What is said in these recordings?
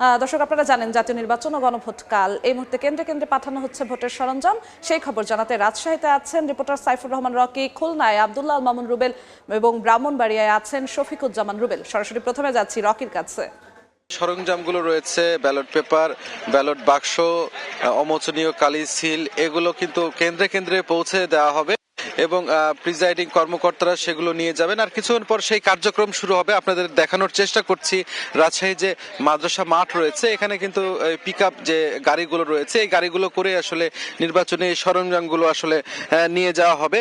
দর্শক, আপনারা জানেন জাতীয় নির্বাচন ও গণভোট কাল এই মুহূর্তে কেন্দ্রে কেন্দ্রে পাঠানো হচ্ছে ভোটের সরঞ্জাম। সেই খবর জানাতে রাজশাহীতে আছেন রিপোর্টার সাইফুর রহমান রকি, খুলনায় আব্দুল্লাহ আল মামুন রুবেল এবং ব্রাহ্মণবাড়িয়ায় আছেন শফিকুজ্জামান রুবেল। সরাসরি প্রথমে যাচ্ছি রকির কাছে। সরঞ্জামগুলো রয়েছে, ব্যালট পেপার, ব্যালট বাক্স, অমোচনীয় কালি সিল, এগুলো কিন্তু কেন্দ্রে কেন্দ্রে পৌঁছে দেওয়া হবে এবং প্রিজাইডিং কর্মকর্তারা সেগুলো নিয়ে যাবেন। আর কিছুক্ষণ পর সেই কার্যক্রম শুরু হবে। আপনাদের দেখানোর চেষ্টা করছি রাজশাহী যে মাদ্রাসা মাঠ রয়েছে, এখানে কিন্তু পিকআপ যে গাড়িগুলো রয়েছে, এই গাড়িগুলো করে আসলে নির্বাচনী সরঞ্জামগুলো আসলে নিয়ে যাওয়া হবে।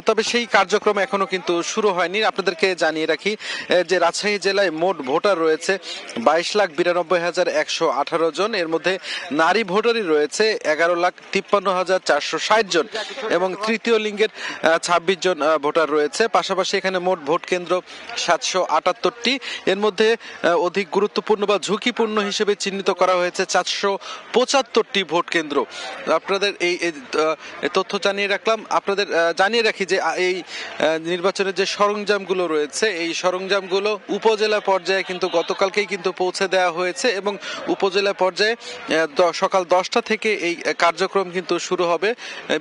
তবে সেই কার্যক্রম এখনো কিন্তু শুরু হয়নি। আপনাদেরকে জানিয়ে রাখি যে রাজশাহী জেলায় মোট ভোটার রয়েছে 22,92,118 জন। এর মধ্যে নারী ভোটারই রয়েছে 11,53,460 জন এবং তৃতীয় লিঙ্গের 26 জন ভোটার রয়েছে। পাশাপাশি এখানে মোট ভোট কেন্দ্র 778টি। এর মধ্যে অধিক গুরুত্বপূর্ণ বা ঝুঁকিপূর্ণ হিসেবে চিহ্নিত করা হয়েছে 475টি ভোট কেন্দ্র। আপনাদের এই তথ্য জানিয়ে রাখলাম। আপনাদের জানিয়ে রাখি যে এই নির্বাচনের যে সরঞ্জামগুলো রয়েছে, এই সরঞ্জামগুলো উপজেলা পর্যায়ে কিন্তু গতকালকেই কিন্তু পৌঁছে দেওয়া হয়েছে এবং উপজেলা পর্যায়ে সকাল 10টা থেকে এই কার্যক্রম কিন্তু শুরু হবে।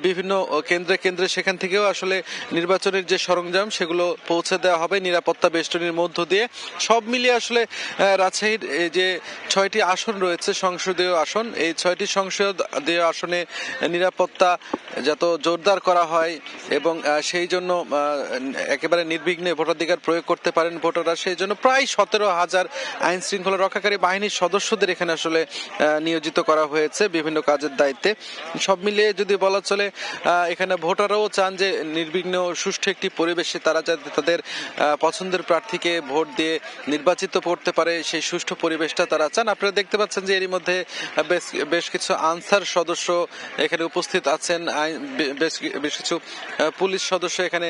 বিভিন্ন কেন্দ্রে কেন্দ্রে সেখান থেকেও আসলে নির্বাচনের যে সরঞ্জাম সেগুলো পৌঁছে দেওয়া হবে নিরাপত্তা বেষ্টনীর মধ্য দিয়ে। সব মিলিয়ে আসলে রাজশাহীর যে 6টি আসন রয়েছে সংসদীয় আসন, এই 6টি সংসদীয় আসনে নিরাপত্তা যত জোরদার করা হয় এবং সেই জন্য একেবারে নির্বিঘ্নে ভোটাধিকার প্রয়োগ করতে পারেন ভোটাররা, সেই জন্য প্রায় 17,000 আইন শৃঙ্খলা রক্ষাকারী বাহিনীর সদস্যদের এখানে আসলে নিয়োজিত করা হয়েছে বিভিন্ন কাজের দায়িত্বে। সব মিলিয়ে যদি বলা চলে, এখানে ভোটাররাও চান যে নির্বিঘ্ন সুষ্ঠু একটি পরিবেশে তারা যাতে তাদের পছন্দের প্রার্থীকে ভোট দিয়ে নির্বাচিত করতে পারে, সেই সুষ্ঠু পরিবেশটা তারা চান। আপনারা দেখতে পাচ্ছেন যে এরই মধ্যে বেশ কিছু আনসার সদস্য এখানে উপস্থিত আছেন, বেশ কিছু পুলিশ সদস্য এখানে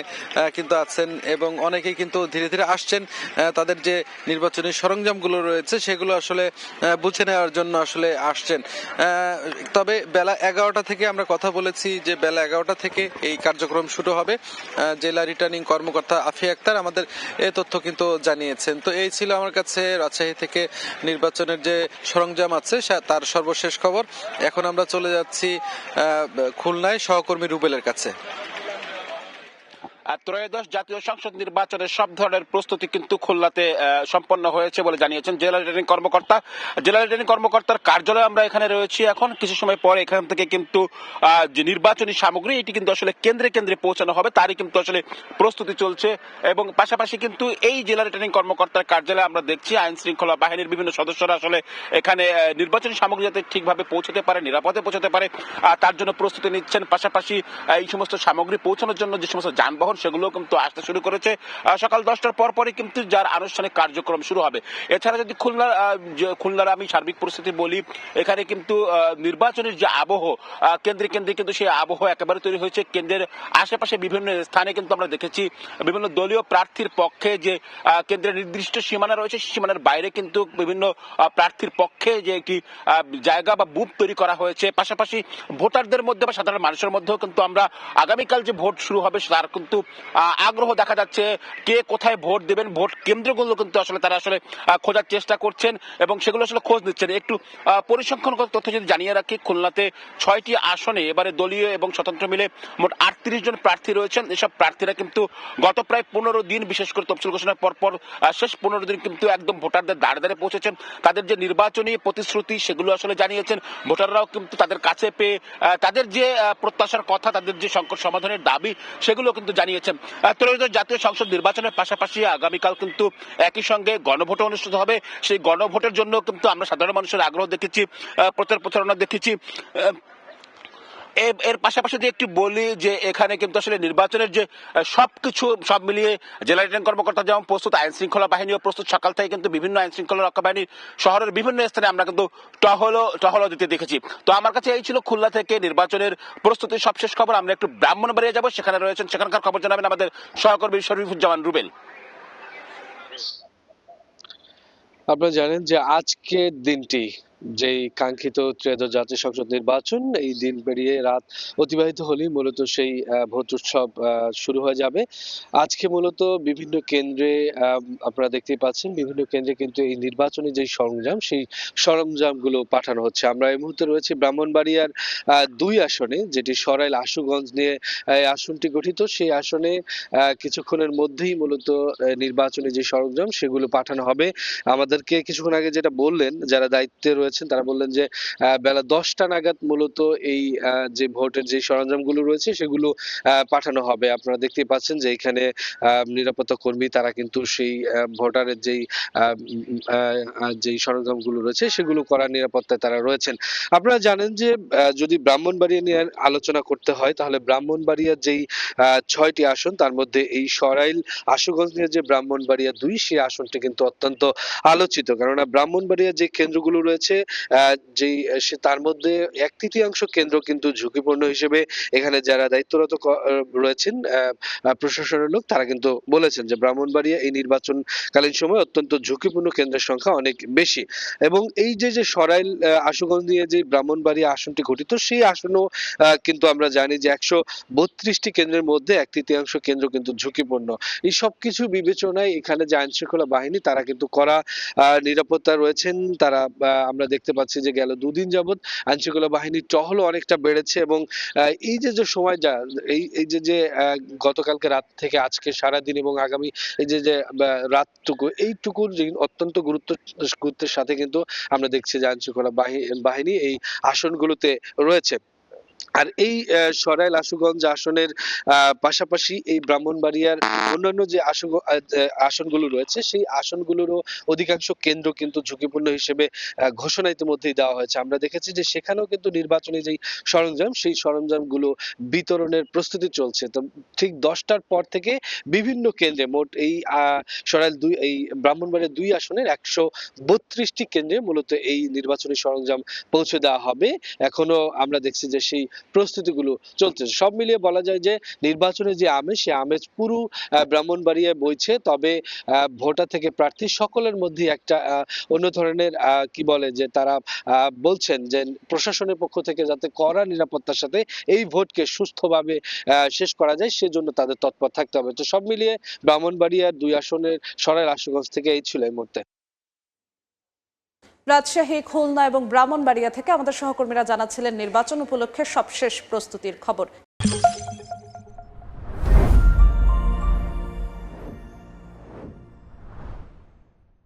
কিন্তু আছেন এবং অনেকেই কিন্তু ধীরে ধীরে আসছেন তাদের যে নির্বাচনী সরঞ্জামগুলো রয়েছে সেগুলো আসলে বুঝে নেওয়ার জন্য আসলে আসছেন। তবে বেলা 11টা থেকে আমরা কথা বলেছি যে বেলা 11টা থেকে এই কার্যক্রম শুরু হবে। জেলা রিটার্নিং কর্মকর্তা আফিয়া আক্তার আমাদের এই তথ্য কিন্তু জানিয়েছেন। তো এই ছিল আমার কাছে রাজশাহী থেকে নির্বাচনের যে সরঞ্জাম আছে তার সর্বশেষ খবর। এখন আমরা চলে যাচ্ছি খুলনায় সহকর্মী রুবেলের কাছে। ত্রয়োদশ জাতীয় সংসদ নির্বাচনের সব ধরনের প্রস্তুতি কিন্তু খুলনাতে সম্পন্ন হয়েছে বলে জানিয়েছেন জেলা রিটার্নিং কর্মকর্তা। জেলা রিটার্নিং কর্মকর্তার কার্যালয়ে আমরা এখানে রয়েছি। এখন কিছু সময় পরে এখান থেকে কিন্তু যে নির্বাচনী সামগ্রী এটি কিন্তু আসলে কেন্দ্রে কেন্দ্রে পৌঁছানো হবে, তারই কিন্তু আসলে প্রস্তুতি চলছে। এবং পাশাপাশি কিন্তু এই জেলা রিটার্নিং কর্মকর্তার কার্যালয়ে আমরা দেখছি আইন শৃঙ্খলা বাহিনীর বিভিন্ন সদস্যরা আসলে এখানে নির্বাচনী সামগ্রী যাতে ঠিকভাবে পৌঁছতে পারে, নিরাপদে পৌঁছতে পারে, তার জন্য প্রস্তুতি নিচ্ছেন। পাশাপাশি এই সমস্ত সামগ্রী পৌঁছানোর জন্য যে সমস্ত যানবাহন সেগুলো কিন্তু আসতে শুরু করেছে সকাল 10টার পরপরই কিন্তু যার আনুষ্ঠানিক কার্যক্রম শুরু হবে। এছাড়া যদি খুলনার আমি সার্বিক পরিস্থিতি বলি, এখানে কিন্তু নির্বাচনের যে আবহ কেন্দ্রে কেন্দ্রে কিন্তু সেই আবহ একেবারে তৈরি হয়েছে। কেন্দ্রের আশেপাশে বিভিন্ন স্থানে কিন্তু আমরা দেখেছি বিভিন্ন দলীয় প্রার্থীর পক্ষে যে কেন্দ্রের নির্দিষ্ট সীমানা রয়েছে, সীমানার বাইরে কিন্তু বিভিন্ন প্রার্থীর পক্ষে যে একটি জায়গা বা বুথ তৈরি করা হয়েছে। পাশাপাশি ভোটারদের মধ্যে বা সাধারণ মানুষের মধ্যেও কিন্তু আমরা আগামীকাল যে ভোট শুরু হবে তার কিন্তু আগ্রহ দেখা যাচ্ছে। কে কোথায় ভোট দেবেন, ভোট কেন্দ্রগুলো কিন্তু আসলে তারা আসলে খোঁজার চেষ্টা করছেন এবং সেগুলো আসলে খোঁজ নিচ্ছেন। একটু পরিসংখ্যানগত তথ্য যদি জানিয়ে রাখি, খুলনাতে 6টি আসনে এবারে দলীয় এবং স্বতন্ত্র মিলে মোট 38 জন প্রার্থী রয়েছেন। এসব প্রার্থীরা কিন্তু গত প্রায় 15 দিন, বিশেষ করে তফসিল ঘোষণার পরপর শেষ 15 দিন কিন্তু একদম ভোটারদের দ্বারে দ্বারে পৌঁছেছেন। তাদের যে নির্বাচনী প্রতিশ্রুতি সেগুলো আসলে জানিয়েছেন। ভোটাররাও কিন্তু তাদের কাছে পেয়ে তাদের যে প্রত্যাশার কথা, তাদের যে সংকট সমাধানের দাবি সেগুলো কিন্তু জানিয়েছেন। ত্রয়োদশ জাতীয় সংসদ নির্বাচনের পাশাপাশি আগামীকাল কিন্তু একই সঙ্গে গণভোট অনুষ্ঠিত হবে। সেই গণভোটের জন্য কিন্তু আমরা সাধারণ মানুষের আগ্রহ দেখেছি, প্রচার প্রচারণা দেখেছি। এর পাশাপাশি যদি একটু বলি যে এখানে কিন্তু আসলে নির্বাচনের যে সবকিছু সব মিলিয়ে জেলা রিটার্নিং কর্মকর্তা যেমন প্রস্তুত, আইন শৃঙ্খলা বাহিনীও প্রস্তুত। সকাল থেকে কিন্তু বিভিন্ন আইন শৃঙ্খলা রক্ষা বাহিনী শহরের বিভিন্ন স্থানে আমরা কিন্তু টহলও দিতে দেখেছি। তো আমার কাছে এই ছিল খুলনা থেকে নির্বাচনের প্রস্তুতির সবশেষ খবর। আমরা একটু ব্রাহ্মণবাড়িয়া যাব, সেখানে রয়েছেন, সেখানকার খবর জানাবেন আমাদের সহকর্মী শফিকুজ্জামান রুবেল। আপনারা জানেন যে আজকের দিনটি যেই কাঙ্ক্ষিত ত্রয়োদশ জাতীয় সংসদ নির্বাচন এই দিন পেরিয়ে রাত অতিবাহিত হলেই মূলত সেই ভোট উৎসব শুরু হয়ে যাবে। আজকে মূলত বিভিন্ন কেন্দ্রে আপনারা দেখতেই পাচ্ছেন বিভিন্ন কেন্দ্রে কিন্তু এই নির্বাচনী যে সরঞ্জাম সেই সরঞ্জামগুলো পাঠানো হচ্ছে। আমরা এই মুহূর্তে রয়েছে ব্রাহ্মণবাড়িয়ার 2 আসনে, যেটি সরাইল আশুগঞ্জ নিয়ে আসনটি গঠিত। সেই আসনে কিছুক্ষণের মধ্যেই মূলত নির্বাচনী যে সরঞ্জাম সেগুলো পাঠানো হবে। আমাদেরকে কিছুক্ষণ আগে যেটা বললেন যারা দায়িত্বে রয়েছেন, তারা বললেন যে বেলা 10টা নাগাদ মূলত এই যে ভোটের যে সরঞ্জামগুলো রয়েছে সেগুলো পাঠানো হবে। আপনারা দেখতেই পাচ্ছেন যে এখানে নিরাপত্তা কর্মী তারা কিন্তু সেই ভোটারের যেই সরঞ্জামগুলো রয়েছে সেগুলো করার নিরাপত্তায় তারা রয়েছেন। আপনারা জানেন যে যদি ব্রাহ্মণবাড়িয়া নিয়ে আলোচনা করতে হয় তাহলে ব্রাহ্মণবাড়িয়ার যেই 6টি আসন তার মধ্যে এই সরাইল আশুগঞ্জ নিয়ে যে ব্রাহ্মণবাড়িয়া 2 সেই আসনটি কিন্তু অত্যন্ত আলোচিত। কেননা ব্রাহ্মণবাড়িয়ার যে কেন্দ্রগুলো রয়েছে তার মধ্যে 1/3 কেন্দ্র কিন্তু ঝুঁকিপূর্ণ হিসেবে এখানে যারা দায়িত্বরত রয়েছেন প্রশাসনের লোক তারা কিন্তু বলেছেন যে ব্রাহ্মণবাড়িয়া এই নির্বাচনকালীন সময় অত্যন্ত ঝুঁকিপূর্ণ কেন্দ্রের সংখ্যা অনেক বেশি। এবং এই যে সরাইল আশুগঞ্জ নিয়ে যে ব্রাহ্মণবাড়িয়া আসনটি গঠিত সেই আসনও কিন্তু আমরা জানি যে 132টি কেন্দ্রের মধ্যে 1/3 কেন্দ্র কিন্তু ঝুঁকিপূর্ণ। এই সবকিছু বিবেচনায় এখানে যে আইন শৃঙ্খলা বাহিনী তারা কিন্তু কড়া নিরাপত্তা রয়েছেন। তারা আমরা দেখতে পাচ্ছি যে গেল 2 দিন যাবত আইন শৃঙ্খলা বাহিনীর টহলও অনেকটা বেড়েছে এবং এই যে সময় এই যে গতকালকে রাত থেকে আজকে সারাদিন এবং আগামী এই যে এইটুকুর যে অত্যন্ত গুরুত্বের সাথে কিন্তু আমরা দেখছি যে আইন শৃঙ্খলা বাহিনী এই আসনগুলোতে রয়েছে। আর এই সরাইল আশুগঞ্জ আসনের পাশাপাশি এই ব্রাহ্মণবাড়িয়ার অন্যান্য যে আসনগুলো রয়েছে সেই আসনগুলোরও অধিকাংশ কেন্দ্র কিন্তু ঝুঁকিপূর্ণ হিসেবে ঘোষণা ইতিমধ্যেই দেওয়া হয়েছে। আমরা দেখেছি যে সেখানেও কিন্তু নির্বাচনী যেই সরঞ্জাম সেই সরঞ্জামগুলো বিতরণের প্রস্তুতি চলছে। তো ঠিক 10টার পর থেকে বিভিন্ন কেন্দ্রে মোট এই এই ব্রাহ্মণবাড়িয়ার 2 আসনের 132টি কেন্দ্রে মূলত এই নির্বাচনী সরঞ্জাম পৌঁছে দেওয়া হবে। এখনো আমরা দেখছি যে সেই প্রস্তুতিগুলো চলছে। সব মিলিয়ে বলা যায় যে নির্বাচনের যে আমেজ সে আমেজ পুরো ব্রাহ্মণবাড়িয়ায় বইছে। তবে ভোটার থেকে প্রার্থী সকলের মধ্যে একটা অন্য ধরনের কি বলে যে তারা বলছেন যে প্রশাসনের পক্ষ থেকে যাতে কড়া নিরাপত্তার সাথে এই ভোটকে সুস্থভাবে শেষ করা যায় সেজন্য তাদের তৎপর থাকতে হবে। তো সব মিলিয়ে ব্রাহ্মণবাড়িয়ার 2 আসনের সরাইল আশুগঞ্জ থেকে এই ছিল এই মুহূর্তে। রাজশাহী, খুলনা এবং ব্রাহ্মণবাড়িয়া থেকে আমাদের সহকর্মীরা জানাচ্ছিলেন নির্বাচন উপলক্ষে সবশেষ প্রস্তুতির খবর।